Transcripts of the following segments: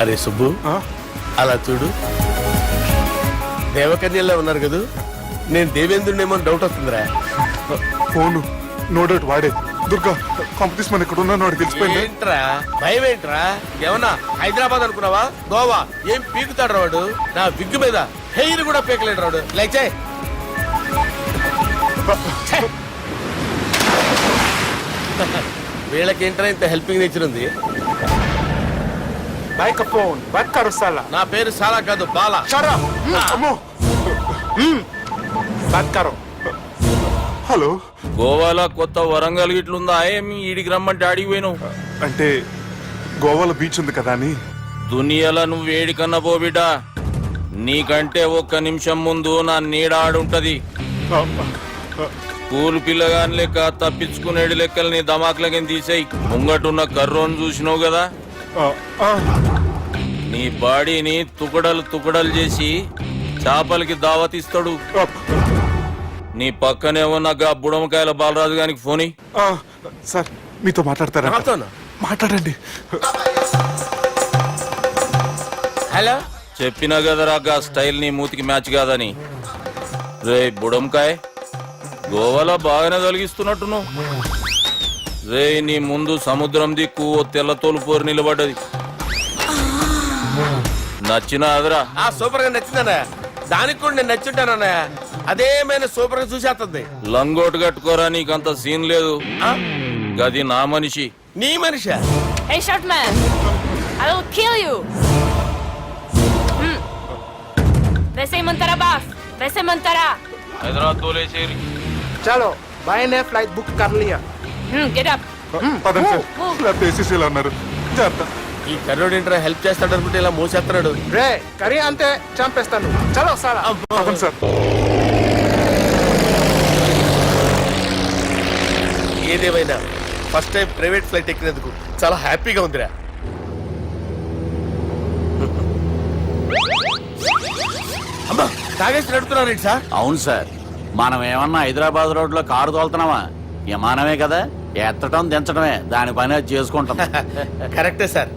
అరే సుబ్బు, అలా చూడు, దేవకన్యల్లో ఉన్నారు కదా. నేను దేవేంద్రుడేమో డౌట్ వస్తుందిరా. ఫోను నో డౌట్ వాడే. దుర్గా కాంపిటీషన్ మన ఇక్కడ ఉన్నాను వాడు తెలిసిపోయింది. ఏంట్రా భయం ఏంట్రా? ఏమన్నా హైదరాబాద్ అనుకున్నావా? గోవా ఏం పీకుతాడు రాడు. నా విగ్గు మీద హెయిర్ కూడా పీకలేడు రాడు. లైక్ వీళ్ళకేంట్రా ఇంత హెల్పింగ్ నేచర్ ఉంది. బైక్ ఫోన్ బైక్ కరు సాలా. నా పేరు సాలా కాదు, బాలా. అమ్మో బైక్ కరు. హలో, గోవాలో కొత్త వరంగల్ గిట్లుందా? ఏమి ఈడికి రమ్మంటే ఆడికి పోయినావు? అంటే గోవాలో బీచ్ ఉంది కదా అని. దునియాలో నువ్వు వేడికన్నా పో బిడ్డ. నీకంటే ఒక్క నిమిషం ముందు నా నీడ ఆడుంటది. స్కూల్ పిల్లగాని లెక్క తప్పించుకునేడు లెక్కలు నీ దమాకులకి తీసేయి. ముంగటున్న కర్రోని చూసినావు కదా, నీ బాడీని తుకడలు తుకడలు చేసి చేపలకి దావతిస్తాడు. నీ పక్కనే ఉన్న బుడమకాయల బాలరాజు గారికి ఫోని. సార్ మీతో మాట్లాడతారా? మాట్లాడండి. హలో, చెప్పినా కదరా గా స్టైల్ నీ మూతికి మ్యాచ్ కాదని. రే బుడంకాయ్, గోవాలో బాగానే తొలగిస్తున్నట్టు నువ్వు. రే నీ ముందు సముద్రం దిక్కు ఓ తెల్ల తోలుపోరు నిలబడ్డది. నచ్చినా అదరా? సూపర్ గా నచ్చిందన్నా. దానికి కూడా నేను నచ్చుంటానన్నా. అదేమైనా సూపర్ గా చూసేస్తుంది. లంగోటు కట్టుకోరా, నీకంత సీన్ లేదు. గది నా మనిషి. నీ Manisha? Hey, short man! I will kill you! वैसे ही मंतरा बास, वैसे मंतरा. హైదరాబాద్ తోలేసేరి. चलो भाई ने फ्लाइट बुक कर लिया. Get up. పదండి సార్, లేకపోతే ఏసీసీలో ఉన్నారు. జాగ్రత్త. ఈ కర్రోడు ఏంట్రా హెల్ప్ చేస్తాడు అనుకుంటే ఇలా మోసేస్తున్నాడు. రే కరీ అంతే చంపేస్తాను. చలో సాలా. పదండి సార్. ఏదేమైనా ఫస్ట్ టైం ప్రైవేట్ ఫ్లైట్ ఎక్కినందుకు చాలా హ్యాపీగా ఉందిరా. అమ్మా, తాగేసి నడుపుతున్నారేంటి సార్? అవును సార్, మనం ఏమన్నా హైదరాబాద్ రోడ్ లో కారు తోలుతున్నామా? విమానమే కదా, ఎత్తడం దించడమే దాని పని అది చేసుకుంటాం. కరెక్టే సార్.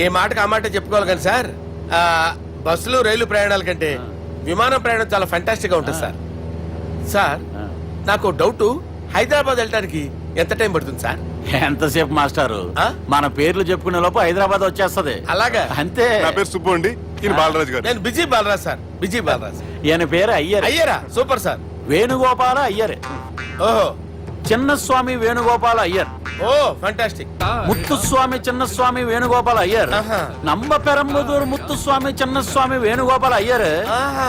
ఏ మాటకు ఆ మాట చెప్పుకోవాలి కానీ సార్, బస్సులు రైలు ప్రయాణాల కంటే విమానం ప్రయాణం చాలా ఫెంటాస్టిక్ గా ఉంటుంది సార్. సార్ నాకు డౌట్, హైదరాబాద్ వెళ్ళడానికి ఎంత టైం పడుతుంది సార్? ఎంతసేపు మాస్టారు, మన పేర్లు చెప్పుకునే లోపు హైదరాబాద్ వచ్చేస్తది. అలాగా? అంతే. నా పేరు సుబ్బు అండి, ఈయన బాలరాజు గారు. నేను busy Balaraj sir. Busy Balaraj. ఈయన పేరు అయ్యర్. అయ్యరా? Super sir. వేణుగోపాల అయ్యర్. ఓహో, చిన్నస్వామి వేణుగోపాల అయ్యర్. ఓ ఫంటాస్టిక్. ముత్తుస్వామి చిన్నస్వామి వేణుగోపాల అయ్యర్. நம்ம பெரம்பதூர் முத்துசுவாமி சின்னசுவாமி வேணுகோபால ஐயர்.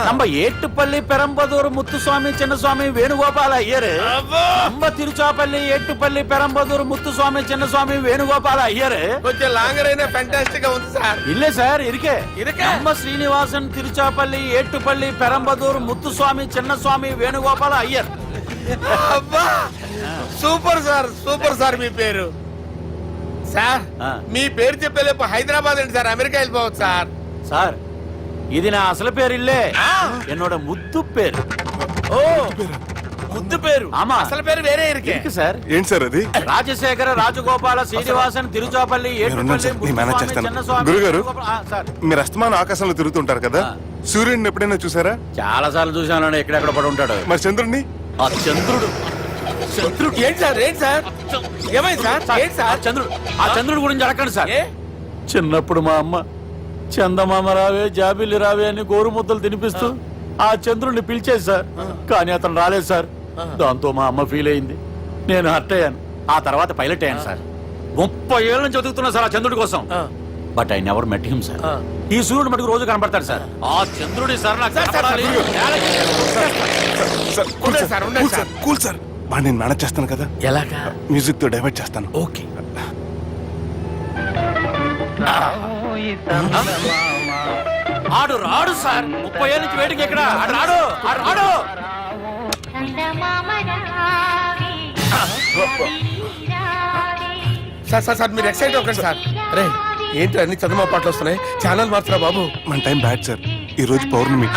நம்ம ஏட்டுப்பள்ளி பெரம்பதூர் முத்துசுவாமி சின்னசுவாமி வேணுகோபால ஐயர். நம்ம తిరుచాపల్లి ఏట్టుపల్లి పెరంబదూర్ ముత్తుస్వామి చిన్నస్వామి వేణుగోపాల అయ్యర్. కొంచెం లాంగర్ అయినా ఫంటాస్టిక్ గా ఉంది సార్. ఇల్లే సార్ ఇరికే. நம்ம శ్రీనివాసన్ తిరుచాపల్లి ఏట్టుపల్లి పెరంబదూర్ ముత్తుస్వామి చిన్నస్వామి వేణుగోపాల అయ్యర్. అబ్బా, సూపర్ సార్, సూపర్ సార్. మీ పేరు సార్, మీ పేరు చెప్పేలేపు హైదరాబాద్ ఏంటి సార్, అమెరికా వెళ్ళిపోవచ్చు సార్. సార్ ఇది నా అసలు పేరు ఇల్లే, என்னோட ముద్దు పేరు. ఓ ముద్దు పేరు. ఆమా, అసలు పేరు వేరే ఇరికే సార్. ఏంటి సార్ అది? రాజశేఖర రాజగోపాల శ్రీనివాసన్ తిరుచాపల్లి గురుగారు, మీరు అస్తమానం ఆకాశంలో తిరుగుతుంటారు కదా, సూర్యుడిని ఎప్పుడైనా చూసారా? చాలా సార్లు చూసాను, ఎక్కడెక్కడ పడి ఉంటాడు. మరి చంద్రుడిని? ఆ చంద్రుడు. చంద్రుడు ఏంటి సార్? ఏంటి సార్? ఏమైంది సార్? ఏంటి సార్? చంద్రుడు. ఆ చంద్రుడు గురించి అడగండి సార్. చిన్నప్పుడు మా అమ్మ చందమామ రావే జాబిల్లి రావే అని గోరు ముద్దలు తినిపిస్తూ ఆ చంద్రుడిని పిలిచేది సార్. కానీ అతను రాలేదు సార్. దాంతో మా అమ్మ ఫీల్ అయింది, నేను హర్ట్ అయ్యాను. ఆ తర్వాత పైలట్ అయ్యాను సార్. 30 ఏళ్ళ నుంచి చదువుతున్నా సార్ ఆ చంద్రుడి కోసం. But I never met him sir. ఈ సూర్యుడు మటుకు రోజు కనపడతాడు సార్. ఆ చంద్రుడి సార్ నాకు కూల్ సార్. బాగా నేను మేనేజ్ చేస్తాను కదా. ఎలాగా? మ్యూజిక్ తో డైవర్ట్ చేస్తాను. ఓకే. ఆడు రాడు సార్. 30 ఏళ్ళ నుంచి వెయిటింగ్ ఎక్కడ? ఆడు రాడు, ఆడు రాడు. సార్ సార్ సార్, మీరు ఎక్సైట్ అవ్వకండి సార్. అరే ఏంటి అన్ని చదువు పాటలు వస్తున్నాయి, ఛానల్ మార్చరా బాబు. మన టైం బ్యాడ్ సార్, ఈ రోజు పౌర్ణమి.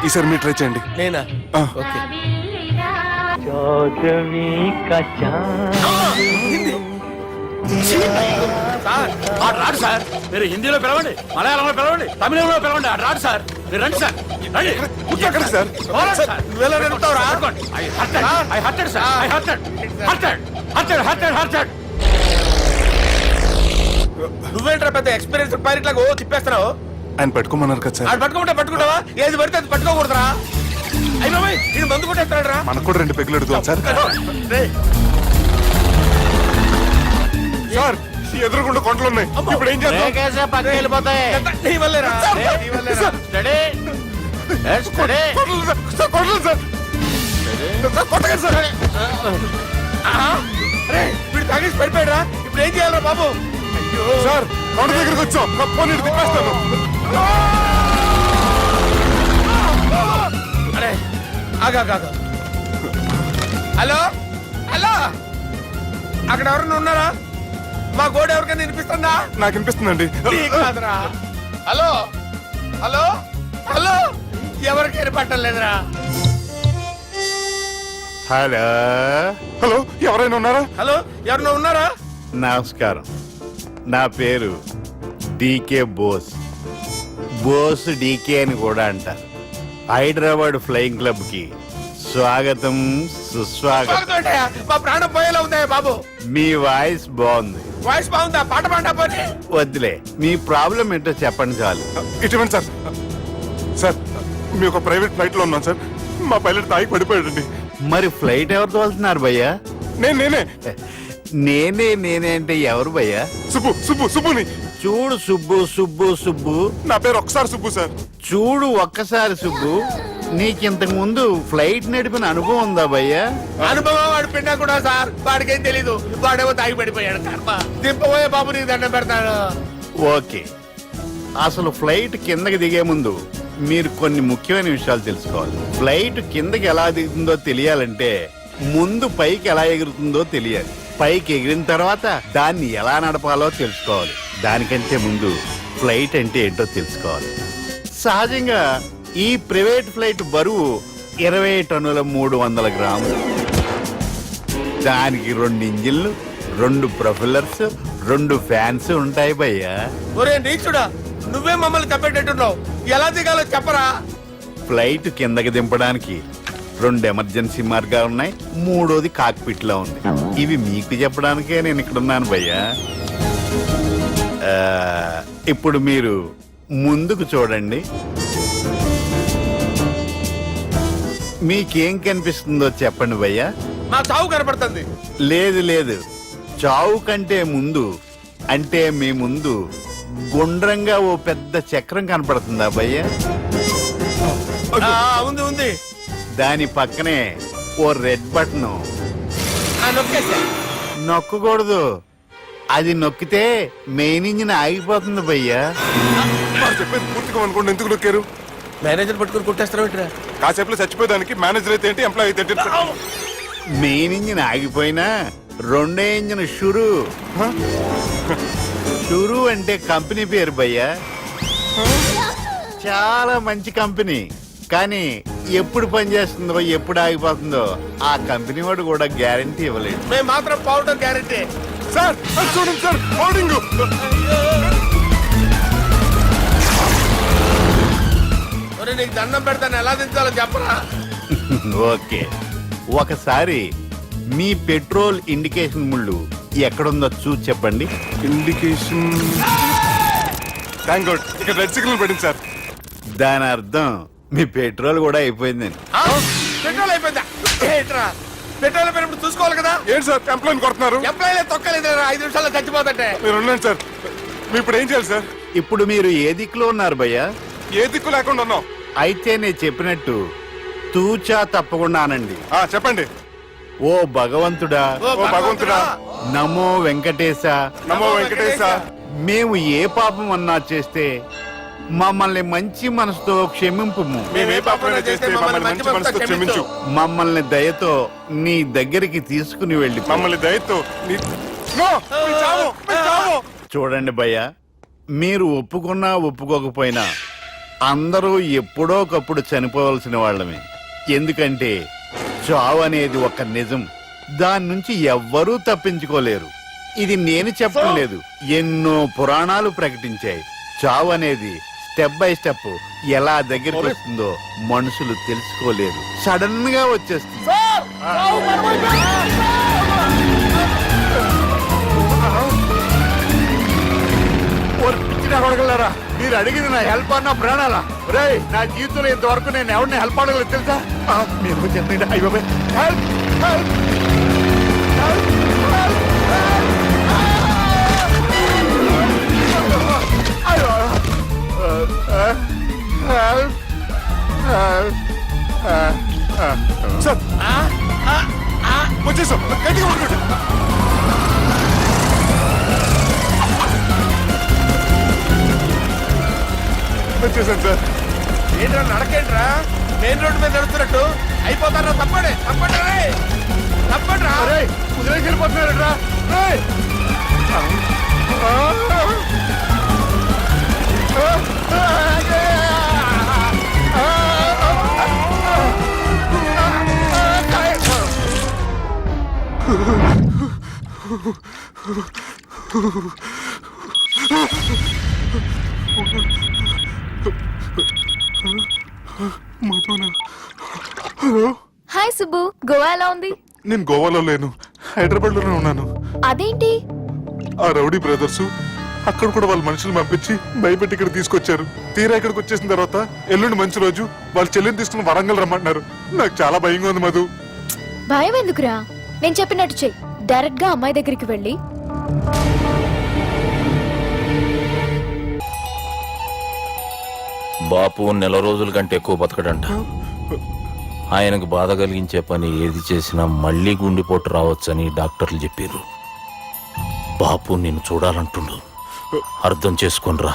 ఈసారి మీరు ట్రై చేయండి. నేనా? ఓకే. సార్ ఆడు రాడు సార్. మీరు హిందీలో పిలవండి, మలయాళంలో పిలవండి, తమిళంలో పిలవండి, ఆడు రాడు సార్. మీరు రండి సార్, రండి. ఎక్కడ సార్? పోరాడు సార్. నువ్వెలా నడుపుతావురా? పట్టుకోండి. I hurted, sir. I hurted. నువ్వేంట్రా పెద్ద ఎక్స్పీరియన్స్ పైరెట్ లాగా ఓ తిప్పేస్తున్నావు? ఆయన పెట్టుకోమన్నారు కదా సార్. ఆడు పట్టుకుంటావా? ఏది పడితే అది పట్టుకోకూడదురా. అయ్యి బాబాయ్ ఇది మందు కొట్టేస్తాడు రా. మనకు కూడా 2 పెగ్గులు అడుగుతాం సార్. సార్ ఎదురుగుండా కొండలు ఉన్నాయి, ఇప్పుడు ఏం చేద్దాం? లేకేసే పక్కకి వెళ్ళిపోతాయి. నీ వల్లేరా? నీ వల్లేరా? Steady. Let's steady. కొండలు సార్, సార్, కొండలు సార్. సార్, కొట్టకండి సార్. ఆహా. అరే వీడు తాగేసి పడిపోయాడురా. ఇప్పుడు ఏం చేయాలరా బాబు? అయ్యో సార్ కొండ దగ్గరికి వచ్చాం, పోనీ ఇటు తిప్పేస్తాను. అరే ఆగా. హలో హలో, అక్కడ ఎవరన్నా ఉన్నారా? మా గోడ ఎవరికైనా వినిపిస్తుందా? నాకు అనిపిస్తుందండి. నీకు కాదురా. హలో హలో హలో, ఎవరికి వినపట్టలేదురా. హలో హలో ఎవరైనా ఉన్నారా? హలో ఎవరన్నా ఉన్నారా? నమస్కారం, నా పేరు డీకే బోస్. బోస్ డీకే అని కూడా అంటారు. హైదరాబాద్ ఫ్లయింగ్ క్లబ్ కి స్వాగతం, సుస్వాగతం. బాగుందంటయ్యా. మా ప్రాణం పోయేలా ఉందయ్యా బాబు. మీ వాయిస్ బాగుంది. వాయిస్ బాగుందా? పాట పాడా పోనీ. వద్దులే, మీ ప్రాబ్లం ఏంటో చెప్పండి చాలు. ఇటువంటి సార్, సార్ మీ ఒక ప్రైవేట్ ఫ్లైట్ లో ఉన్నాం సార్. మా పైలట్ తాగి పడిపోయాడండి. మరి ఫ్లైట్ ఎవరు తోలుతున్నారు భయ్యా? నేనే నేనే అంటే ఎవరు భయ్యా? సుబ్బుని. చూడు సుబ్బు, నా పేరు ఒకసారి సుబ్బు సార్. చూడు ఒక్కసారి సుబ్బు, నీకింతకు ముందు ఫ్లైట్ నడిపిన అనుభవం ఉందా భయ్యా? అనుభవం వాడు పిన్నా కూడా సార్. వాడికేం తెలీదు. వాడేమో తాగి పడిపోయాడు. కర్మ. దింపబోయే బాబు నీకు దండం పెడతాడు. ఓకే, అసలు ఫ్లైట్ కిందకి దిగే ముందు మీరు కొన్ని ముఖ్యమైన విషయాలు తెలుసుకోవాలి. ఫ్లైట్ కిందకి ఎలా దిగుతుందో తెలియాలంటే ముందు పైకి ఎలా ఎగురుతుందో తెలియాలి. పైకి ఎగిరిన తర్వాత దాన్ని ఎలా నడపాలో తెలుసుకోవాలి. దానికంటే ముందు ఫ్లైట్ అంటే ఏంటో తెలుసుకోవాలి. సహజంగా ఈ ప్రైవేట్ ఫ్లైట్ బరువు 20 టన్నుల 300 గ్రాములు. దానికి 2 ఇంజిన్లు, 2 ప్రొఫెల్లర్స్, 2 ఫ్యాన్స్ ఉంటాయి భయ్యా. ఒరే నీచుడా, నువ్వే మమ్మల్ని తప్పేటట్టున్నావు. ఎలా దిగాలో చెప్పరా? ఫ్లైట్ కిందకి దింపడానికి 2 ఎమర్జెన్సీ మార్గాలు ఉన్నాయి, 3వది కాక్పిట్ లో ఉంది. ఇవి మీకు చెప్పడానికే నేను ఇక్కడ ఉన్నాను భయ్యా. ఇప్పుడు మీరు ముందుకు చూడండి. మీకేం కనిపిస్తుందో చెప్పండి భయ్యా. మా చావు కనపడుతుంది. లేదు, చావు కంటే ముందు, అంటే మీ ముందు గుండ్రంగా ఓ పెద్ద చక్రం కనపడుతుందా భయ్యా? ఉంది. దాని పక్కనే ఓ రెడ్ బటన్. నొక్కేసా. నొక్కకూడదు, అది నొక్కితే మెయిన్ ఇంజిన్ ఆగిపోతుంది భయ్యా. వాడు చెప్పేది పూర్తిగా అనుకోండి. ఎందుకు నొక్కారు? మేనేజర్ పట్టుకుని కుట్టేస్తారా? కాసేపులో చచ్చిపోయేదానికి మేనేజర్ అయితే ఏంటి, ఎంప్లాయ్ అయితే ఏంటి? మెయిన్ ఇంజిన్ ఆగిపోయినా 2వ ఇంజిన్ షురు అంటే కంపెనీ పేరు భయ్యా. చాలా మంచి కంపెనీ, కానీ ఎప్పుడు పనిచేస్తుందో ఎప్పుడు ఆగిపోతుందో ఆ కంపెనీ వాడు కూడా గ్యారంటీ ఇవ్వలేదు. మేము మాత్రం పౌడర్ గ్యారెంటీ. సార్ అది చూడండి సార్, బోర్డింగ్. నీకు దండం పెడతాను, ఎలా దించాలో చెప్పరా? ఓకే, ఒకసారి మీ పెట్రోల్ ఇండికేషన్ ముళ్ళు ఎక్కడుందో చూసి చెప్పండి. ఇండికేషన్. థ్యాంక్ గాడ్, ఇక్కడ రెడ్ సిగ్నల్ పడింది సార్. దాని అర్థం మీ పెట్రోల్ కూడా అయిపోయిందని. పెట్రోల్ అయిపోయిందా? ఏంట్రా పెట్రోల్ అయిపోయినప్పుడు చూసుకోవాలి కదా. ఏంటి సార్ ఎంప్లాయ్ కొడుతున్నారు? ఎంప్లాయీ తొక్కలేదు. 5 నిమిషాల్లో చచ్చిపోతుంటే. మీరు ఉండండి సార్. మీరు ఇప్పుడు ఏం చేయాలి సార్? ఇప్పుడు మీరు ఏ దిక్కులో ఉన్నారు భయ్యా? ఏ దిక్కు లేకుండా ఉన్నాం. అయితే నేను చెప్పినట్టు తూచా తప్పకుండా అనండి. చెప్పండి. ఓ భగవంతుడా, ఓ భగవంతుడా, నమో వెంకటేశ, నమో వెంకటేశ. మేము ఏ పాపం అన్నా చేస్తే మమ్మల్ని మంచి మనసుతో క్షమింపు. మేమే పాపమైనా చేస్తే మమ్మల్ని మంచి మనసుతో క్షమించు. మమ్మల్ని దయతో నీ దగ్గరికి తీసుకుని వెళ్ళి మమ్మల్ని దయతో చూడండి భయ్య, మీరు ఒప్పుకున్నా ఒప్పుకోకపోయినా అందరూ ఎప్పుడో ఒకప్పుడు చనిపోవలసిన వాళ్ళమే. ఎందుకంటే చావు అనేది ఒక నిజం, దాని నుంచి ఎవ్వరూ తప్పించుకోలేరు. ఇది నేను చెప్పడం లేదు, ఎన్నో పురాణాలు ప్రకటించాయి. చావు అనేది స్టెప్ బై స్టెప్ ఎలా దగ్గరికి వస్తుందో మనుషులు తెలుసుకోలేరు, సడన్ గా వచ్చేస్తుంది. అడగలరా, మీరు అడిగింది నా హెల్ప్ అన్న ప్రాణాలా? రే, నా జీవితంలో ఇంతవరకు నేను ఎవరిని హెల్ప్ అడగలేదు తెలుసా? మీరు చెప్పండి. అయ్యో, హెల్ప్ హెల్ప్ సార్ వచ్చేసాం, గట్టిగా పట్టుకోండి. వచ్చేసాను సార్. ఏంట్రా నడకేంట్రా, మెయిన్ రోడ్డు మీద నడుస్తున్నట్టు అయిపోతారా? తప్పండి తప్పండి రే, తప్పండి రా. కుదిరేసి వెళ్ళిపోతున్నారట్రా. హాయ్ సుబ్బు, గోవా ఎలా ఉంది? నేను గోవాలో లేను, హైదరాబాద్ లోనే ఉన్నాను. అదేంటి? ఆ రౌడీ బ్రదర్స్ అక్కడ కూడా వాళ్ళ మనుషులు పంపించి భయపెట్టి ఇక్కడ తీసుకొచ్చారు. తీరా ఇక్కడికి వచ్చేసిన తర్వాత ఎల్లుండి మంచి రోజు, వాళ్ళ చెల్లిని తీసుకుని వరంగల్ రమ్మంటున్నారు. నాకు చాలా భయంగా ఉంది మధు. భయం ఎందుకురా? నేను చెప్పినట్టు చెయ్యి. డైరెక్ట్ గా అమ్మాయి దగ్గరికి వెళ్ళి బాపు నెల రోజుల కంటే ఎక్కువ బతకడంట. ఆయనకు బాధ కలిగించే పని ఏది చేసినా మళ్ళీ గుండెపోటు రావచ్చని డాక్టర్లు చెప్పారు. బాపు నిన్ను చూడాలంటుండు, అర్థం చేసుకునిరా.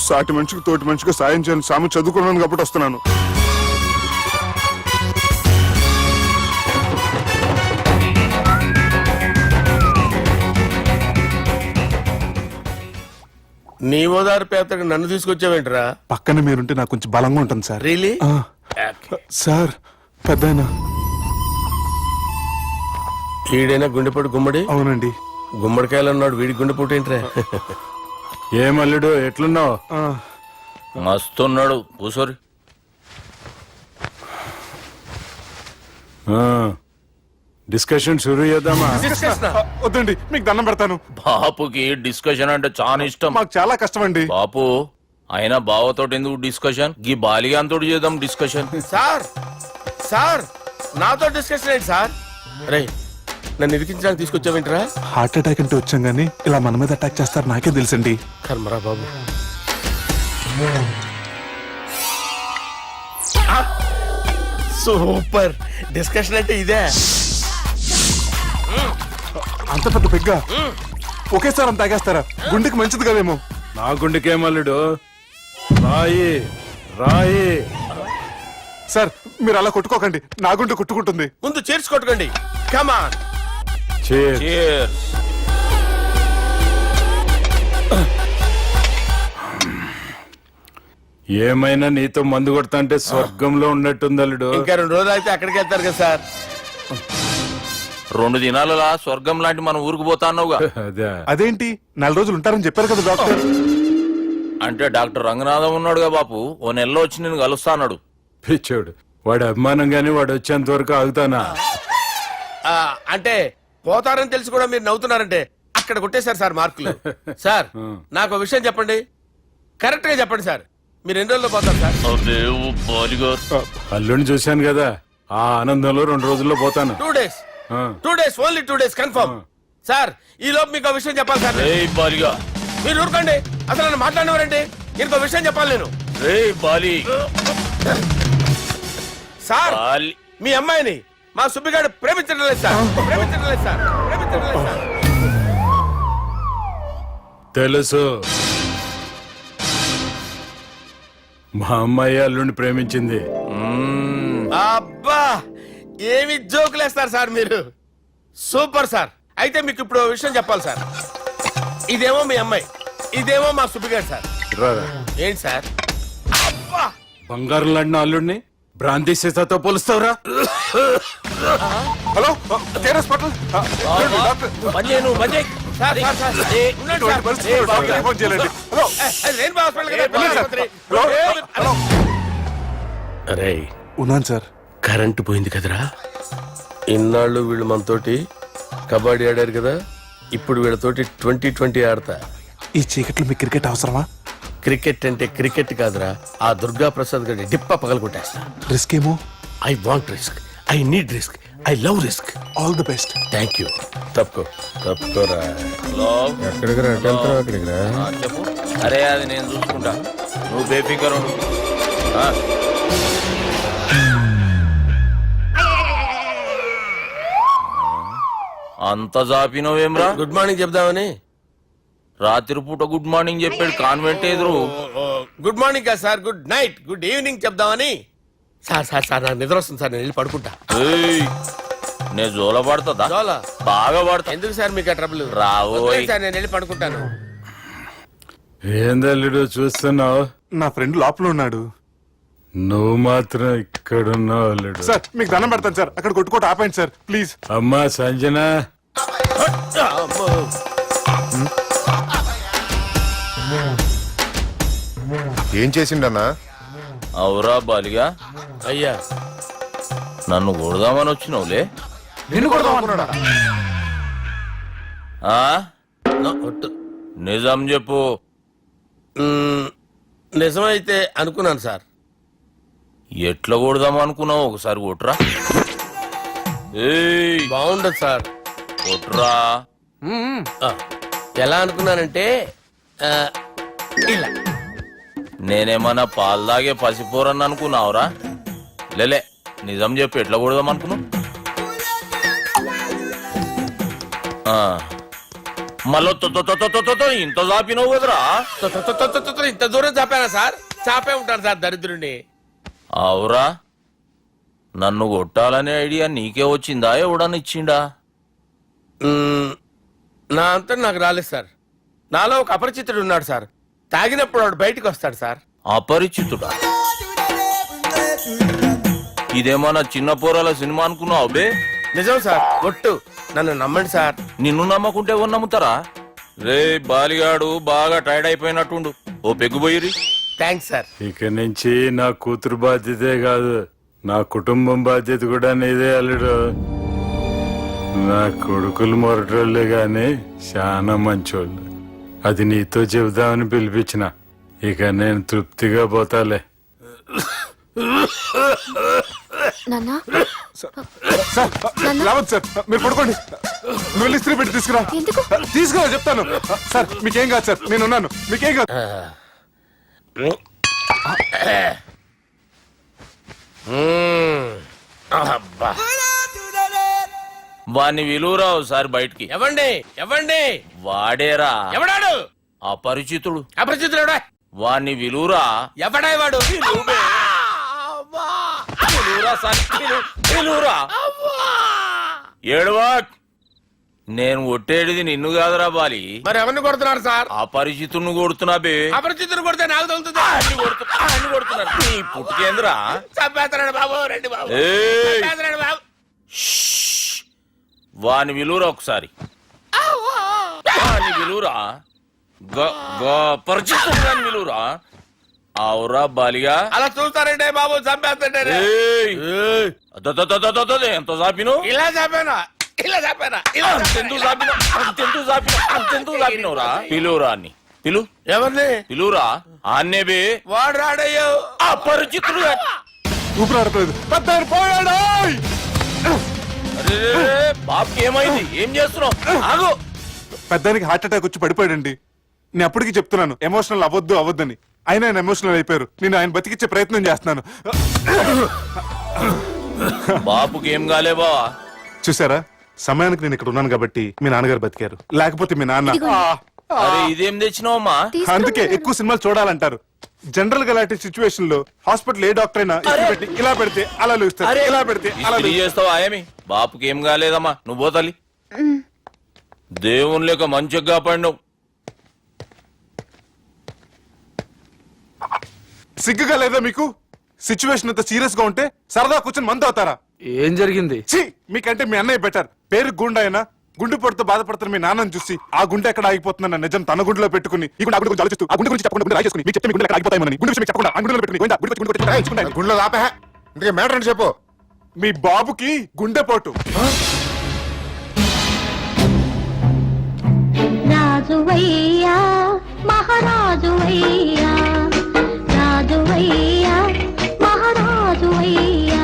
సాటి మనిషికి తోటి మనిషికి సాయం చేయని సామి చదువుకున్నాను కాబట్టి వస్తున్నాను. నీ ఓదారు పేదకు నన్ను తీసుకొచ్చావేంట్రా? పక్కన మీరుంటే నాకు కొంచెం బలంగా ఉంటుంది సార్. రియలీ? సార్ పెద్దాయన. ఈడైనా గుండెపోటు గుమ్మడి? అవునండి. గుమ్మడికాయలు అన్నాడు, వీడి గుండెపోటు ఏంట్రా? ఏమల్లుడు ఎట్లున్నావు? మస్తున్నాడు కూసోరి. డిస్కషన్ షురూ చేద్దామా? వద్దండి, మీకు దండం పెడతాను. బాపుకి డిస్కషన్ అంటే చాలా ఇష్టం. మాకు చాలా కష్టం అండి. బాపు అయినా బావతోటి ఎందుకు డిస్కషన్? గీ బాలిగాంతోటి చేద్దాం డిస్కషన్. సార్ సార్ నాతో డిస్కషన్ ఏంటి సార్? రే, నన్ను ఇరికించడానికి తీసుకొచ్చావేంట్రా? హార్ట్ అటాక్ అంటే వచ్చాం గానీ ఇలా మన మీద అటాక్ చేస్తారు నాకే తెలుసండి. కర్మరా బాబు. సూపర్ డిస్కషన్ అంటే ఇదే. అంత పెద్ద పెగ్గా ఒకేసారి అంత తాగేస్తారా? గుండెకి మంచిది కదేమో. నా గుండెకేమల్లుడు, రాయి రాయి. సార్ మీరు అలా కొట్టుకోకండి, నా గుండె కొట్టుకుంటుంది. ముందు చేర్చుకొట్టుకోండి. కమాన్. Cheers. ఏమైనా నీతో మందు కొడతా అంటే స్వర్గంలో ఉన్నట్టుంది అల్లుడు. ఇంకా 2 రోజులు అయితే అక్కడికి వెళ్తారు కదా సార్. 2 దినాలలా స్వర్గం లాంటి మన ఊరికి పోతాన్నావుగా. అదే అదేంటి 4 రోజులు ఉంటారని చెప్పారు కదా డాక్టర్. అంటే డాక్టర్ రంగనాథం ఉన్నాడుగా బాపు, ఓ నెలలో వచ్చి నేను కలుస్తా అన్నాడు. పిచ్చోడు, వాడు అభిమానం గాని వాడు వచ్చేంత వరకు ఆగుతానా? అంటే పోతారని తెలిసి కూడా మీరు నవ్వుతున్నారంటే అక్కడ కొట్టేశారు సార్ మార్కులు. సార్ నాకు విషయం చెప్పండి, కరెక్ట్ గా చెప్పండి సార్. మీరు ఎన్ని రోజుల్లో పోతారు సార్? అల్లుడిని చూశాను కదా, ఆ ఆనందంలో 2 రోజుల్లో పోతాను. 2 days. 2 days, only 2 days confirm. Sir ఈ లోపు మీకు విషయం చెప్పాలి సార్. బాలిగా మీరు ఊరుకోండి, అసలు నన్ను మాట్లాడినవారండి. ఇంకో విషయం చెప్పాలి నేను. బాలి సార్ బాలి మీ అమ్మాయిని మా సుబ్బిగాడు ప్రేమించడం లేదు సార్. ప్రేమించడం లేదు సార్. ప్రేమించడం లేదు సార్. తెలుసు, మా అమ్మాయి అల్లుడిని ప్రేమించింది. అబ్బా ఏమి జోకులేస్తారు సార్ మీరు. Super sir. అయితే మీకు ఇప్పుడు విషయం చెప్పాలి సార్. ఇదేమో మీ అమ్మాయి, ఇదేమో మా సుబ్బిగాడు సార్. రారా. ఏంటి సార్? అబ్బా బంగారం లాంటి అల్లుడిని భ్రాంతి సీతతో పోలుస్తావురా? హలో కేర్ హాస్పిటల్ డాక్టర్ బంద్ చేయి నువ్వు, బంద్ చేయి. సార్ సార్ సార్ ఉండండి ఇటువంటి సార్. పరిస్థితుల్లో డాక్టర్కి ఫోన్ చేయాలండి. హలో రెయిన్బో హాస్పిటల్ కదా, వెళ్ళండి సార్. ఆసుపత్రి. హలో హలో అరే ఉన్నాను సార్. కరెంటు పోయింది కదరా. ఇన్నాళ్ళు వీళ్ళు మనతోటి కబడ్డీ ఆడారు కదా, ఇప్పుడు వీళ్ళతోటి 2020 ఆడతా. ఈ చీకట్లో మీకు క్రికెట్ అవసరమా? క్రికెట్ అంటే క్రికెట్ కాదురా, ఆ దుర్గా ప్రసాద్ గారి డిప్ప పగలగొట్టేస్తా. రిస్క్ ఏమో. I want risk, I need risk, I love risk. All the best. Thank you. తప్పుకోరా. హలో ఎక్కడికి రా, వెళ్తావు అక్కడికి రా. చెప్పు. అరే అది నేను చూసుకుంటా, నువ్వు బేఫికర్ ఉండు. ఆ. అంత జాపినవేమ్రా? గుడ్ మార్నింగ్ చెప్దామని. రాత్రి పూట గుడ్ మార్నింగ్ చెప్పాడు కాన్వెంట్ ఎదురు. గుడ్ మార్నింగ్ కాదు sir, good night, good evening చెప్దామని. సార్ సార్ సార్ నాకు నిద్ర వస్తుంది సార్, నేను వెళ్ళి పడుకుంటా. ఏయ్, నేను జోల పడుతుందా? జోల? బాగా పడతా. ఎందుకు సార్ మీకు ఆ ట్రబుల్? రావోయ్. వదిలేయ్ సార్, నేను వెళ్ళి పడుకుంటాను. ఏందల్లుడు చూస్తున్నావు? నా ఫ్రెండ్ లోపల ఉన్నాడు. నువ్వు మాత్రం ఇక్కడున్నావు అల్లుడు. సార్ మీకు దండం పెడతాను సార్, అక్కడ కొట్టుకోట ఆపండి సార్ ప్లీజ్. అమ్మా సంజన, అమ్మో. ఏం చేసిండన్నా? అవురా బాలిగా, అయ్యా నన్ను కొడదామని వచ్చినావులే. నిన్ను కొడదామనుకున్నాడా? ఆ? ఒట్టు. నిజం చెప్పు. నిజమైతే అనుకున్నాను సార్. ఎట్లా కొడదాం అనుకున్నావు? ఒకసారి కొట్రా. ఏయ్, బాగుండదు సార్. కొట్రా. ఆ, ఎలా అనుకున్నానంటే ఆ, ఇలా. నేనేమన్నా పాలు తాగే పసిపోరని అనుకున్నావురా? లేలే, నిజం చెప్పు, ఎట్లా కొడదాం అనుకున్నావు? మళ్ళీ ఇంత చాపినావు కదరా? ఇంత దూరం చాపానా సార్? చాపే ఉంటాను సార్ దరిద్రుడిని. అవురా, నన్ను కొట్టాలనే ఐడియా నీకే వచ్చిందా? ఎవడన్నా ఇచ్చిండా? నా అంతా నాకు రాలేదు సార్. నాలో ఒక అపరిచితుడు ఉన్నాడు సార్. తాగినప్పుడు వాడు బయటికి వస్తాడు సార్. అపరిచితుడా? ఇదేమన్నా చిన్న పోరాల సినిమా అనుకున్నావు బే? నిజం సార్, ఒట్టు. నన్ను నమ్మండి సార్. నిన్ను నమ్మకుంటే ఎవరు నమ్ముతారా? రే బాలిగాడు బాగా టైర్డ్ అయిపోయినట్టుండు, ఓ పెగ్గుబోయిరి. Thanks sir. ఇక నుంచి నా కూతురు బాధ్యతే కాదు, నా కుటుంబం బాధ్యత కూడా నీదే అల్లుడు. నా కొడుకులు మొరటోళ్ళే గాని చాలా మంచోళ్ళు. అది నీతో చెబుదామని పిలిపించిన. ఇక నేను తృప్తిగా పోతాలే. నాన్నా సార్ రావద్దు సార్, మీరు పడుకోండి. నువ్వు వెళ్ళి ఇస్త్రీ పెట్టి తీసుకురా. ఎందుకు? తీసుకురా చెప్తాను. సార్ మీకేం కాదు సార్, నేను ఉన్నాను, మీకేం కాదు. అబ్బా. వాణ్ణి విలువరావు సార్ బయటికి. ఎవండి ఎవండి? వాడేరా ఎవడాడు? అపరిచితుడు. అపరిచితుడా? వాణ్ణి విలువరా. ఎవడా వాడు? విలువరా సార్, విలువరా. ఏడవా. నేను ఒట్టేడిది నిన్ను కాదురా బాలి. మరి ఎవరిని కొడుతున్నారు సార్? అపరిచితుడిని కొడుతున్నా బే. అపరిచితుడు కొడితే నాకు తగులుతుంది. అన్ని కొడుతున్నారు. నీ పుట్టుకేంద్రా? చంపేస్తున్నాడు బాబు, రండి బాబు. ఏయ్, చంపేస్తున్నాడు బాబు. వాని విలువరా ఒకసారి. వాని విలువరా. పరిచితుడు అని విలువరా. అవురా బాలిగా. అలా చూస్తారంటే బాబు, చంపేస్తాడే. ఏయ్, ఎంత చాపిను? ఇలా చంపానా? ఇలా చంపానా? ఇలా అంతెందుకు చాపిన? అంతెందుకు చాపిన? అంతెందుకు చాపినవురా? పిలువురా అన్ని. పిలు, ఎవరిని? పిలువురా. ఆన్నే బే. వాడు రాడయ్యో. అపరిచితుడు. ఊపిరి ఆడలేదు. పెద్ద ఆయన పోయాడు. అరే బాబుకి ఏమైంది? ఏం చేస్తున్నావు? ఆగు. పెద్దానికి హార్ట్ అటాక్ వచ్చి పడిపోయాడండి. నేను అప్పటికి చెప్తున్నాను ఎమోషనల్ అవ్వద్దని. ఆయన ఎమోషనల్ అయిపోయారు. నేను ఆయన బతికిచ్చే ప్రయత్నం చేస్తున్నాను. బాబుకి ఏం కాలే బావా? చూసారా, సమయానికి నేను ఇక్కడ ఉన్నాను కాబట్టి మీ నాన్నగారు బతికారు. లేకపోతే మీ నాన్న అరే ఇదేం తెచ్చినావమ్మా? అందుకే ఎక్కువ సినిమాలు చూడాలంటారు. జనరల్ గా ఇలాంటి సిచ్యువేషన్ లో హాస్పిటల్ ఏ డాక్టర్ అయినా ఇస్త్రీ పెట్టి ఇలా పెడితే అలా లూస్తారు, ఇలా పెడితే అలా ఇస్త్రీ చేస్తావా ఏమి? బాపుకి ఏం కాలేదమ్మా, నువ్వు పోతల్లి. దేవుని లేక మంచిగా పడినావు. సిగ్గుగా లేదా మీకు? సిచ్యువేషన్ అంత సీరియస్ గా ఉంటే సరదా కూర్చొని మందు అవుతారా? ఏం జరిగింది? ఛీ మీకంటే మీ అన్నయ్య బెటర్. పేరు గుండె అయినా గుండె పొడితో బాధపడుతున్న మీ నాన్నని చూసి ఆ గుండె ఎక్కడ ఆగిపోతుందన్న నిజం తన గుండెలో పెట్టుకుని ఈ గుండె ఆ గుండె గురించి ఆలోచిస్తూ ఆ గుండె గురించి చెప్పకుండా గుండె రాజేసుకుని మీకు చెప్తే మీ గుండె ఎక్కడ ఆగిపోతాయని గుండె విషయం మీకు చెప్పకుండా ఆ గుండెలో పెట్టుకుని గోవిందా, గుండె వచ్చి గుండె వచ్చి రాయించుకుంటాను. గుండెలో ఆపే ఇందుకే మ్యాటర్ అని చెప్పు. మీ బాబుకి గుండెపోటు. రాజువయ్యా మహారాజువయ్యా, రాజువయ్యా మహారాజువయ్యా.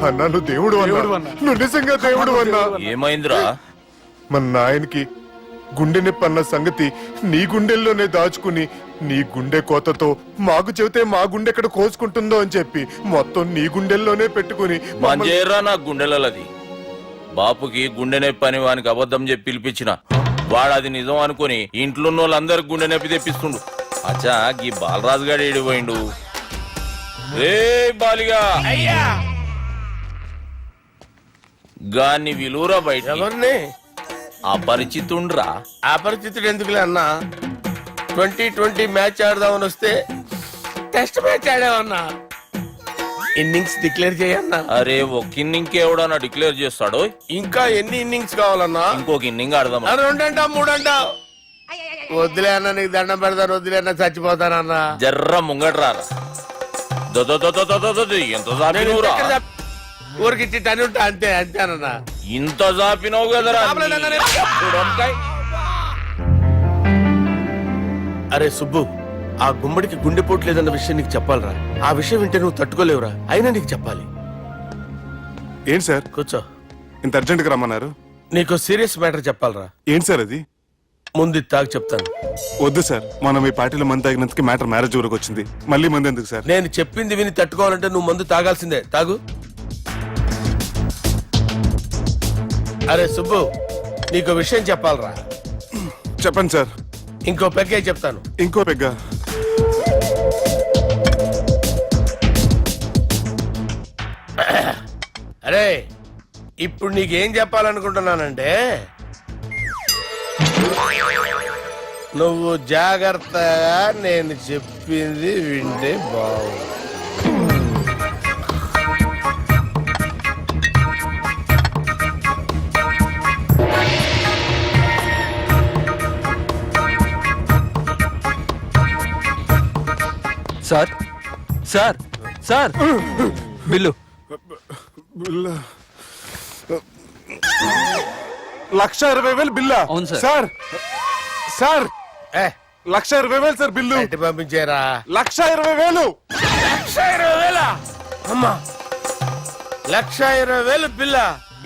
అన్నా నువ్వు దేవుడు అన్నా, నువ్వు నిజంగా దేవుడు అన్నా. ఏమైందిరా? మన నాయనకి గుండె నొప్పి అన్న సంగతి నీ గుండెల్లోనే దాచుకుని నీ గుండె కోతతో మాకు చెబితే మా గుండె ఎక్కడ కోసుకుంటుందో అని చెప్పి మొత్తం నీ గుండెల్లోనే పెట్టుకుని మంజేరా నా గుండెలది. బాపుకి గుండె నొప్పి అని వానికి అబద్ధం చెప్పి పిలిపించిన వాడు అది నిజం అనుకుని ఇంట్లో వాళ్ళందరికి గుండె నొప్పి తెప్పిస్తుండు. అచ్చా గీ బాలరాజు గారు ఏడిపోయిండు. రే బాలిగా అయ్యా గాన్ని విలువరా బయట. ఎవరిని? అపరిచితుండ్రా. అపరిచితుడు ఎందుకులే అన్నా? 2020 మ్యాచ్ ఆడదామని వస్తే టెస్ట్ మ్యాచ్ ఆడామన్నా. ఇన్నింగ్స్ డిక్లేర్ చేయన్నా. అరే ఒక ఇన్నింగ్ ఎవడన్నా డిక్లేర్ చేస్తాడో? ఇంకా ఎన్ని ఇన్నింగ్స్ కావాలన్నా? ఇంకొక ఇన్నింగ్ ఆడదాం. 2 అంటావు 3 అంటావు? వద్దులే అన్న, నీకు దండం పెడతాను. వద్దులే అన్న, చచ్చిపోతానన్నా. జర్ర ముంగట్రారా. ఎంత జాపినవురా? ఊరికి ఇచ్చి టని ఉంటా అంతే అంతేనన్నా. ఇంత జాపినవు కదరా. అరే సుబ్బు, ఆ గుమ్మడికి గుండెపోటు లేదన్న విషయం నీకు చెప్పాలరా. ఆ విషయం వింటే నువ్వు తట్టుకోలేవురా. అయినా నీకు చెప్పాలి. ఏంటి సార్ కూర్చో. ఇంత అర్జెంట్ గా రమ్మన్నారు? నీకు సీరియస్ మ్యాటర్ చెప్పాలరా. ఏంటి సార్ అది? ముందు తాగు చెప్తాను. వద్దు సార్, మనం ఈ పార్టీలో మంది తాగినందుకు మ్యాటర్ మ్యారేజ్ వరకు వచ్చింది. మళ్ళీ మంది ఎందుకు సార్? నేను చెప్పింది విని తట్టుకోవాలంటే నువ్వు మందు తాగాల్సిందే. తాగు. అరే సుబ్బు, నీకు విషయం చెప్పాలరా. చెప్పండి సార్. ఇంకో పెగ్గే చెప్తాను. ఇంకో పెగ్గా? అరే ఇప్పుడు నీకేం చెప్పాలనుకుంటున్నానంటే, నువ్వు జాగ్రత్తగా నేను చెప్పింది వింటే బాగుంది. Sir sir sir bill. 1,20,000 బిల్లా? అవును సార్. సార్ సార్ ఏ 1,20,000 సార్ బిల్లు. బయట పంపించేరా. 1,20,000. 1,20,000 అమ్మా, 1,20,000 బిల్ల.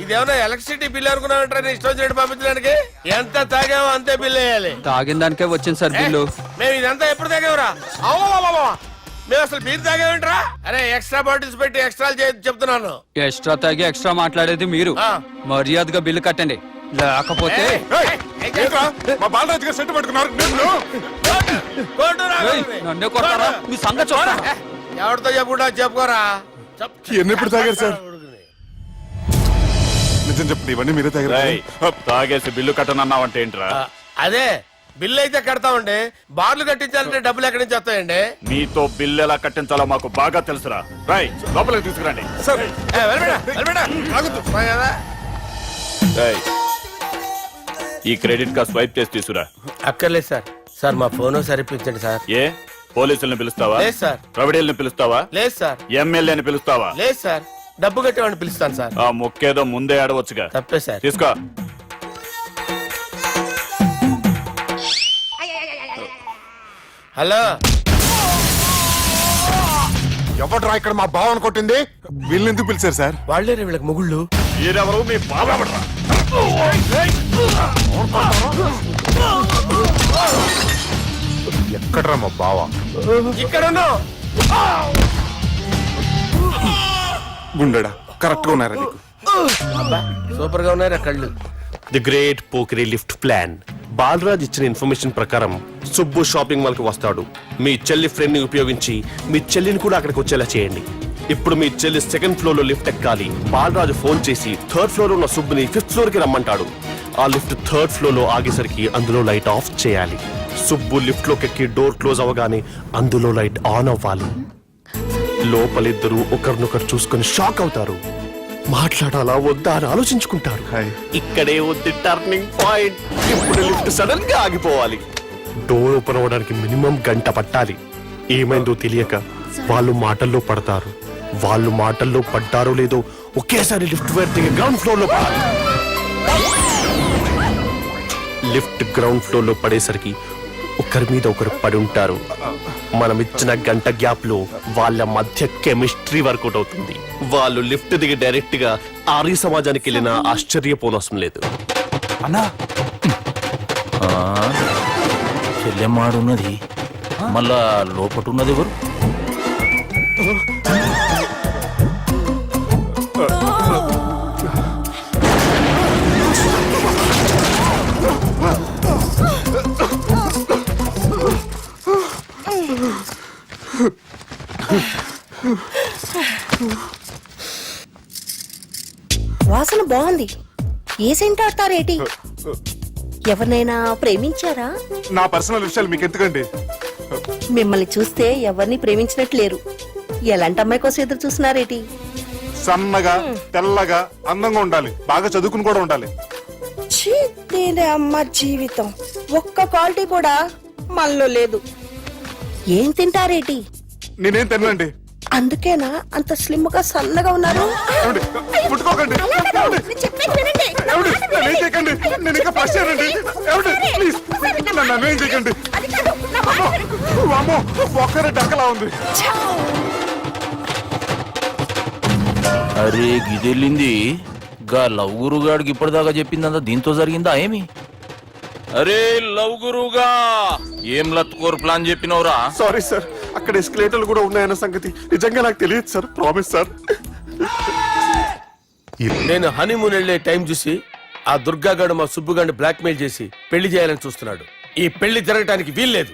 ఇదేమన్నా ఎలక్ట్రిసిటీ బిల్ అనుకున్నావంటారా? నీ ఇష్టం చేయడం పంపించడానికి. ఎంత తాగామో అంతే బిల్ వేయాలి. తాగిన దానికే వచ్చింది సార్ బిల్లు. మేము ఇదంతా ఎప్పుడు తాగావురా? అవ్వ, మేము అసలు బీర్ తాగామంటరా? అరే ఎక్స్ట్రా బాటిల్స్ పెట్టి ఎక్స్ట్రా చెప్తున్నాను. ఎక్స్ట్రా తాగి ఎక్స్ట్రా మాట్లాడేది మీరు. ఆ. మర్యాదగా బిల్లు కట్టండి, లేకపోతే ఏంట్రా? మా బాలరాజు గారు సెట్ పట్టుకున్నారు. కోర్టు రా. నన్నే కొడతారా? మీ సంగతి చూడరా? ఎవరితో చెప్పుకుంటా చెప్పుకోరా. ఎన్ని ఎప్పుడు తాగారు సార్? నిజం చెప్పండి, ఇవన్నీ మీరే తాగారు? తాగేసి బిల్లు కట్టనన్నావంటే ఏంట్రా? అదే బిల్లు అయితే కడతామండి. బార్లు కట్టించాలంటే డబ్బులు ఎక్కడి నుంచి వస్తాయండి? నీతో బిల్లు ఎలా కట్టించాలో మాకు బాగా తెలుసురా. రై లోపలికి తీసుకురండి. రేయ్, ఈ క్రెడిట్ కార్డ్ స్వైప్ చేసి తీసుకురా. అక్కర్లేదు సార్. సార్ మా ఫోన్ సరిపించండి సార్. ఏ పోలీసుల్ని పిలుస్తావా? లేదు సార్. ప్రొవిడీల్ని పిలుస్తావా? లేదు సార్. ఎమ్మెల్యేని పిలుస్తావా? లేదు సార్. డబ్బు కట్టేవాడిని పిలుస్తాను సార్. ఆ ముక్కేదో ముందే ఆడవచ్చుగా. తప్పే సార్. తీసుకో. హలో, ఎవడ్రా ఇక్కడ మా బావని కొట్టింది? వీళ్ళని ఎందుకు పిలిచారు సార్? వాళ్ళే వీళ్ళకి మొగుళ్ళు. మీరెవరు? మీ బాబా ఎక్కడ్రా మా బావ? ఇక్కడ గుండెడా కరెక్ట్ గా ఉన్నారా నీకు? సూపర్ గా ఉన్నాయి కళ్ళు. The great Pokiri lift plan. Balraj ఇచ్చిన ఇన్ఫర్మేషన్ ప్రకారం సుబ్బు షాపింగ్ మాల్ కి వస్తాడు. మీ చెల్లి ఫ్రెండ్ ని ఉపయోగించి మీ చెల్లిని కూడా అక్కడికి వచ్చేలా చేయండి. ఇప్పుడు మీ చెల్లి 2nd ఫ్లోర్ లో లిఫ్ట్ ఎక్కాలి. బాలరాజు ఫోన్ చేసి 3rd ఫ్లోర్ లో ఉన్న సుబ్బుని 5th ఫ్లోర్ కి రమ్మంటాడు. ఆ లిఫ్ట్ 3rd ఫ్లోర్ లో ఆగేసరికి అందులో లైట్ ఆఫ్ చేయాలి. సుబ్బు లిఫ్ట్ లోకి ఎక్కి డోర్ క్లోజ్ అవ్వగానే అందులో లైట్ ఆన్ అవ్వాలి. లోపలిద్దరూ ఒకరినొకరు చూసుకొని షాక్ అవుతారు. మాట్లాడాలా వద్దా అని ఆలోచించుకుంటారు. ఇక్కడే ఉంది టర్నింగ్ పాయింట్. ఇప్పుడు లిఫ్ట్ సడన్ గా ఆగిపోవాలి. డోర్ ఓపెన్ అవ్వడానికి మినిమం గంట పట్టాలి. ఏమైందో తెలియక వాళ్ళు మాటల్లో పడతారు. వాళ్ళు మాటల్లో పడ్డారో లేదో ఒకేసారి లిఫ్ట్ వేర్ గ్రౌండ్ ఫ్లోర్ లో పడాలి. లిఫ్ట్ గ్రౌండ్ ఫ్లోర్ లో పడేసరికి ఒకరి మీద ఒకరు పడి ఉంటారు. మనం ఇచ్చిన గంట గ్యాప్ లో వాళ్ళ మధ్య కెమిస్ట్రీ వర్కౌట్ అవుతుంది. వాళ్ళు లిఫ్ట్ దిగి డైరెక్ట్ గా ఆర్య సమాజానికి వెళ్ళిన ఆశ్చర్యపోనవసరం లేదు. అన్నా చెల్లెమ్మాడున్నది మళ్ళా లోపటున్నది ఎవరు? వాసన బాగుంది. ఏ సెంట్ ఆడతారేటి? ఎవరినైనా ప్రేమించారా? నా పర్సనల్ విషయాలు మీకు ఎందుకండి? మిమ్మల్ని చూస్తే ఎవరిని ప్రేమించినట్టు లేరు. ఎలాంటి అమ్మాయి కోసం ఎదురు చూస్తున్నారేటి? సన్నగా తెల్లగా అందంగా ఉండాలి. బాగా చదువుకుని కూడా ఉండాలి. ఛీ, దీని అమ్మ జీవితం ఒక్క క్వాలిటీ కూడా మనలో లేదు. ఏం తింటారేటి? నేనేం తినండి. అందుకేనా అంత స్లిమ్ గా సన్నగా ఉన్నారు? ముట్టుకోకండి. నేనేం చేయకండి. నేను ఇంకా ఫస్ట్ చేయండి. ప్లీజ్ నన్ను ఏం చేయకండి. ఒక్కరే డక్కలా ఉంది. అరే గిదెళ్ళింది గా లవ్ గురుగాడికి ఇప్పటిదాకా చెప్పిందంతా దీంతో జరిగిందా ఏమి? అరే లవ్ గురుగా ఏం లత్కోర్ ప్లాన్ చెప్పినవురా? సారీ సార్, అక్కడ ఎస్కలేటర్లు కూడా ఉన్నాయన్న సంగతి నిజంగా నాకు తెలియదు సార్. Promise sir. నేను హనీమూన్ వెళ్లే టైం చూసి ఆ దుర్గాగాడు మా సుబ్బుగాడిని బ్లాక్మెయిల్ చేసి పెళ్లి చేయాలని చూస్తున్నాడు. ఈ పెళ్లి జరగటానికి వీల్లేదు.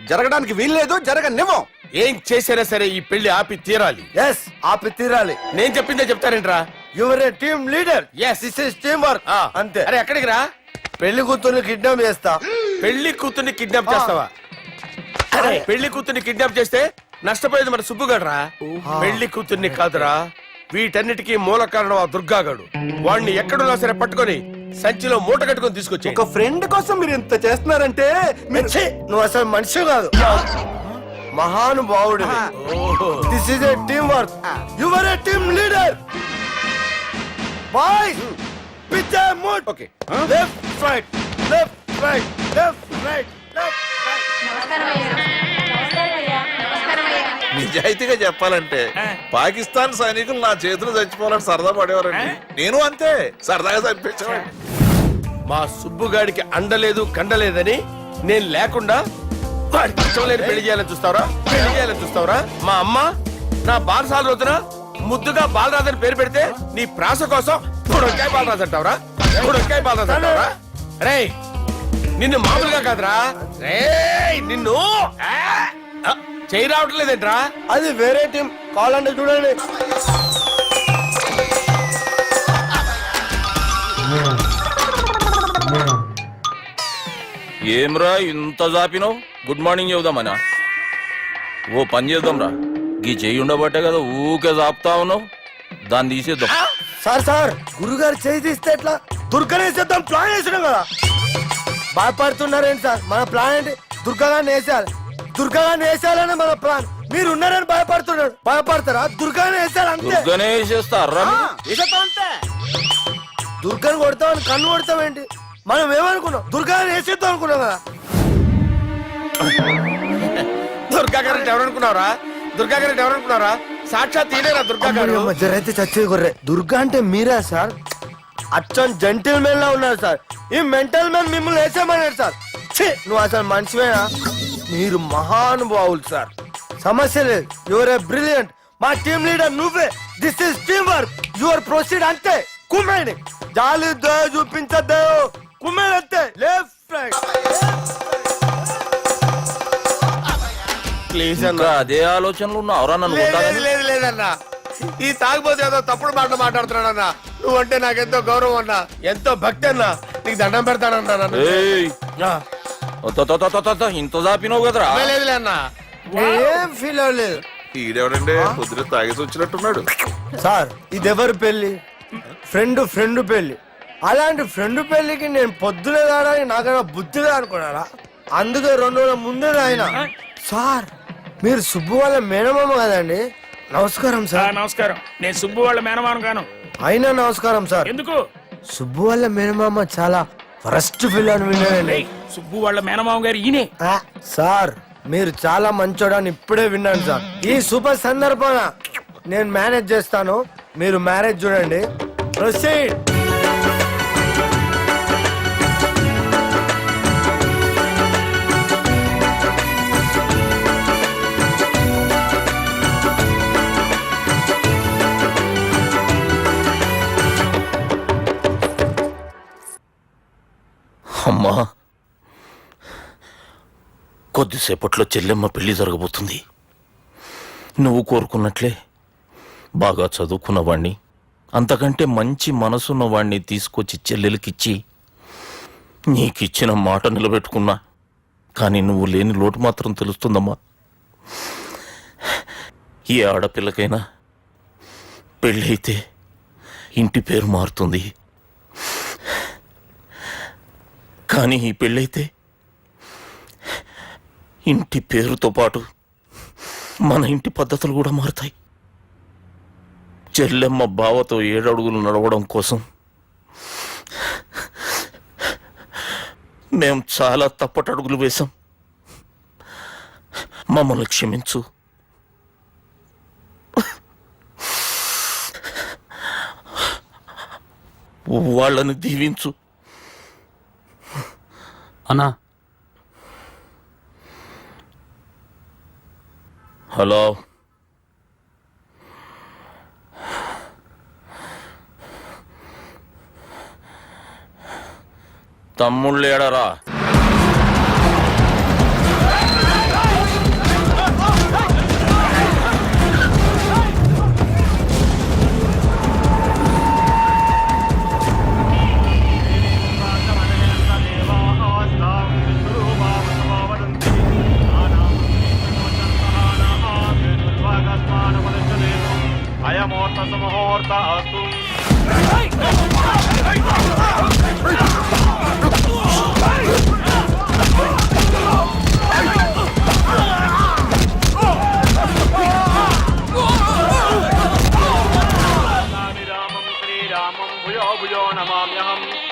జరగడానికి వీల్లేదు, జరగనివ్వం. ఏం చేసినా సరే ఈ పెళ్లి ఆపి తీరాలి. ఎస్, ఆపి తీరాలి. నేను చెప్పిందే చెప్తారేంట్రా? Your A team leader. Yes. This is team work. అంతే. అరే ఎక్కడికి రా? పెళ్లి కూతుర్ని కిడ్నాప్ చేస్తా. పెళ్లి కూతుర్ని కిడ్నాప్ చేస్తావా? అరే పెళ్లి కూతుర్ని కిడ్నాప్ చేస్తే నష్టపోయేది మన సుబ్బుగాడురా. పెళ్లి కూతుర్ని కాదురా, వీటన్నిటికీ మూల కారణం ఆ దుర్గాగాడు. వాడిని ఎక్కడున్నా సరే పట్టుకొని సంచిలో మూట కట్టుకొని తీసుకొచ్చి ఒక ఫ్రెండ్ కోసం మీరు ఇంత చేస్తున్నారంటే నువ్వు అసలు మనిషి కాదు, మహానుభావుడు. This is a team work. Your A team leader. Boys pitch A mood. Okay left right left right left right left నిజాయితీగా చెప్పాలంటే పాకిస్తాన్ సైనికులు నా చేతులు చచ్చిపోవాలని సరదా పడేవారండి. నేను అంతే సరదాగా చనిపించేవాడిని. మా సుబ్బుగాడికి అండలేదు కండలేదని నేను లేకుండా వాడికి ఇష్టం లేని పెళ్లి చేయాలని చూస్తావరా? పెళ్లి చేయాలని చూస్తావరా? మా అమ్మ నా బాలసాల రోజున ముద్దుగా బాలరాజు పేరు పెడితే నీ ప్రాస కోసం పొడొక్కాయ బాలరాజు అంటావరా? పొడొక్కాయ బాలరాజు అంటావరా? రే నిన్ను మామూలుగా కాదురా, రే నిన్ను చేయి రావట్లేదేంట్రా? అది వేరే టీం. కావాలంటే చూడండి. ఏమ్రా ఇంత జాపినావు? Good morning చెబుదామనా? ఓ పని చేద్దాం రా, గీ చెయ్యి ఉండబట్టే కదా ఊకే జాపుతా ఉన్నావు. దాన్ని తీసేద్దాం. సార్ గురుగారు చేయి తీస్తే ఎట్లా? దుర్గనేసేద్దాం ప్లాన్ వేసినాం కదా. భయపడుతున్నారేంటి సార్? మన ప్లాన్ ఏంటి? దుర్గాన్ని వేసేయాలి. దుర్గాన్ని వేసేయాలని మన ప్లాన్. మీరు ఉన్నారని భయపడుతున్నాడు. భయపడతారా? దుర్గాన్ని వేసేయాలి అంతే. దుర్గనే వేసేస్తారా? వేసేద్దాం అంతే. దుర్గాని కొడతామని కన్ను కొడతామేంటి? మనం ఏమనుకున్నాం? దుర్గాన్ని వేసేద్దాం అనుకున్నాం కదా. దుర్గా గారు ఎవరనుకున్నారా? దుర్గా గారు ఎవరనుకున్నారా? సాక్షాత్ ఈయనేనా దుర్గా గారు? జరైతే చచ్చే గొర్రె. దుర్గా అంటే మీరా సార్? అచ్చం జెంటిల్ మెన్ లా ఉన్నారు సార్. ఈ మెంటల్ మెన్ మిమ్మల్ని వేసేమన్నాడు సార్. ఛీ, నువ్వు అసలు మనిషివేనా? మీరు మహానుభావులు సార్. సమస్య లేదు. Your a brilliant. మా టీమ్ లీడర్ నువ్వే. This is team work. Your proceed అంతే. కుమ్మేని జాలి దయ చూపించద్దు. కుమ్మేని అంతే. Left right. ప్లీజ్ ఇంకా అదే ఆలోచనలు ఉన్నావురా నన్ను కొట్టాలని? లేదు లేదన్నా, ఈ తాగుబోతు ఏదో తప్పుడు మాట మాట్లాడుతున్నాడన్నా. నువ్వంటే నాకెంతో గౌరవం అన్నా, ఎంతో భక్తి అన్నా. నీకు దండం పెడతానన్నా. ఏయ్, ఇంత జాపినావు కదరా? లేదులే అన్నా. ఏం ఫీల్ అవ్వలేదు. ఈడెవడండి పొద్దున తాగేసి వచ్చినట్టున్నాడు. సార్ ఇది ఎవరు పెళ్లి? ఫ్రెండ్ పెళ్లి. అలాంటి ఫ్రెండ్ పెళ్లికి నేను పొద్దునే రావడానికి నాకైనా బుద్ధిగా అనుకున్నారా? అందుకే 2 రోజుల ముందే ఆయన. సార్ మీరు సుబ్బు వాళ్ళ మేనమామ కదండి? నమస్కారం సార్. నమస్కారం. నేను సుబ్బు వాళ్ళ మేనమాను కాను. అయినా నమస్కారం సార్. ఎందుకు? సుబ్బు వాళ్ళ మేనమామ చాలా ఫస్ట్ ఫిల్ అని విన్నానండి. సుబ్బు వాళ్ళ మేనమామ గారు ఈయనే. సార్ మీరు చాలా మంచోడని ఇప్పుడే విన్నాను సార్. ఈ శుభ సందర్భాన నేను మేనేజ్ చేస్తాను, మీరు మ్యారేజ్ చూడండి. ప్రొసీడ్. అమ్మా, కొద్దిసేపట్లో చెల్లెమ్మ పెళ్లి జరగబోతుంది. నువ్వు కోరుకున్నట్లే బాగా చదువుకున్నవాణ్ణి, అంతకంటే మంచి మనసున్నవాణ్ణి తీసుకొచ్చి చెల్లెలకిచ్చి నీకిచ్చిన మాట నిలబెట్టుకున్నా. కానీ నువ్వు లేని లోటు మాత్రం తెలుస్తుందమ్మా. ఏ ఆడపిల్లకైనా పెళ్ళైతే ఇంటి పేరు మారుతుంది, కానీ ఈ పెళ్ళైతే ఇంటి పేరుతో పాటు మన ఇంటి పద్ధతులు కూడా మారుతాయి. చెల్లెమ్మ బావతో 7 అడుగులు నడవడం కోసం మేం చాలా తప్పటడుగులు వేశాం. మమ్మల్ని క్షమించు. వాళ్ళని దీవించు. అన్నా, హలో, తమ్ముళ్ళేడరా?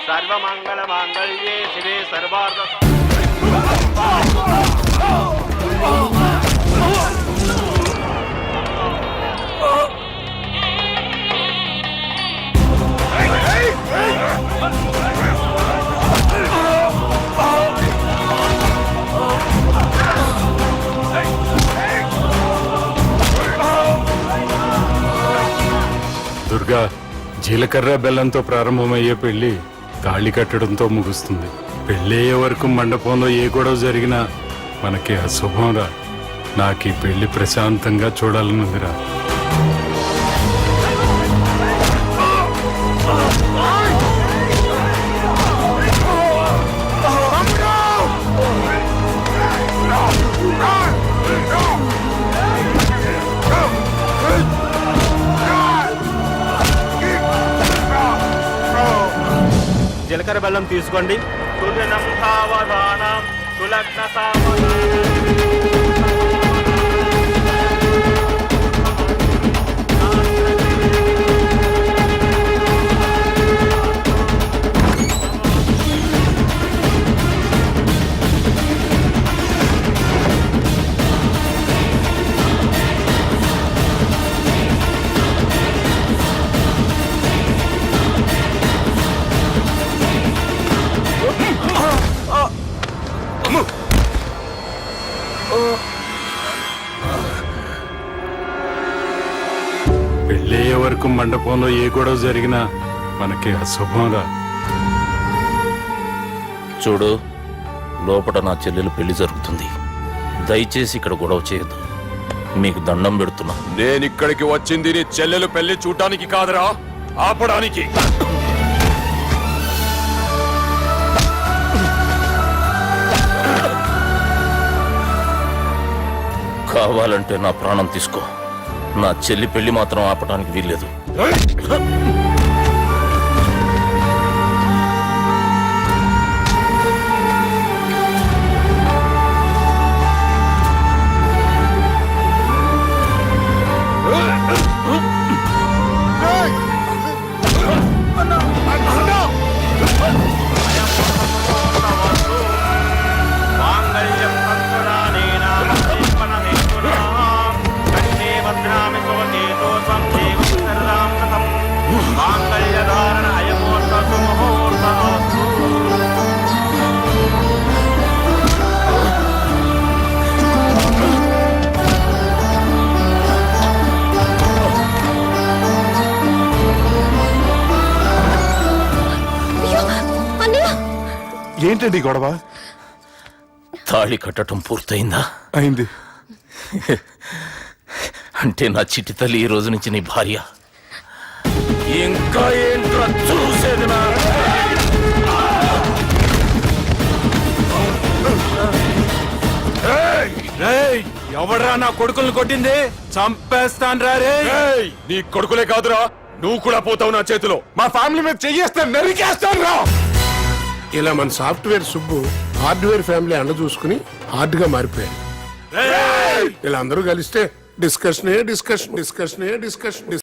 సర్వమంగళమాంగళ్యే శివే సర్వార్థ దుర్గా, జీలకర్ర బెల్లంతో ప్రారంభమయ్యే పెళ్లి తాళి కట్టడంతో ముగుస్తుంది. పెళ్ళయ్యే వరకు మండపంలో ఏ గొడవ జరిగినా మనకి అశుభం రా. నాకు ఈ పెళ్లి ప్రశాంతంగా చూడాలనుందిరా. జీలకర్ర బెల్లం తీసుకోండి. సూర్యనం సావధానం సులగ్న పెళ్ళయ్యే వరకు మండపంలో ఏ గొడవ జరిగినా మనకి అశుభం రా. చూడు, లోపల నా చెల్లెలు పెళ్లి జరుగుతుంది. దయచేసి ఇక్కడ గొడవ చేయొద్దు. మీకు దండం పెడుతున్నా. నేనిక్కడికి వచ్చింది నీ చెల్లెలు పెళ్లి చూడటానికి కాదురా, ఆపడానికి. కావాలంటే నా ప్రాణం తీసుకో, నా చెల్లి పెళ్లి మాత్రం ఆపడానికి వీల్లేదు. ఏంటండి ఈ గొడవ? తాళి కట్టడం పూర్తయిందా? అయింది. అంటే నా చిట్టి తల్లి ఈ రోజు నుంచి నీ భార్య. ఇంకా ఏంట్రా చూసేది? నా ఎవడరా నా కొడుకుల్ని కొట్టింది? చంపేస్తాను రా రే. నీ కొడుకులే కాదురా, నువ్వు కూడా పోతావు నా చేతిలో. మా ఫ్యామిలీ మీద చెయ్యేస్తా, నరికేస్తాను రా. ఇలా మన సాఫ్ట్వేర్ సుబ్బు హార్డ్వేర్ ఫ్యామిలీ అండ చూసుకుని హార్డ్ గా మారిపోయాడు. ఇలా అందరూ కలిస్తే డిస్కషనే డిస్కషన్ డిస్కషనే డిస్కషన్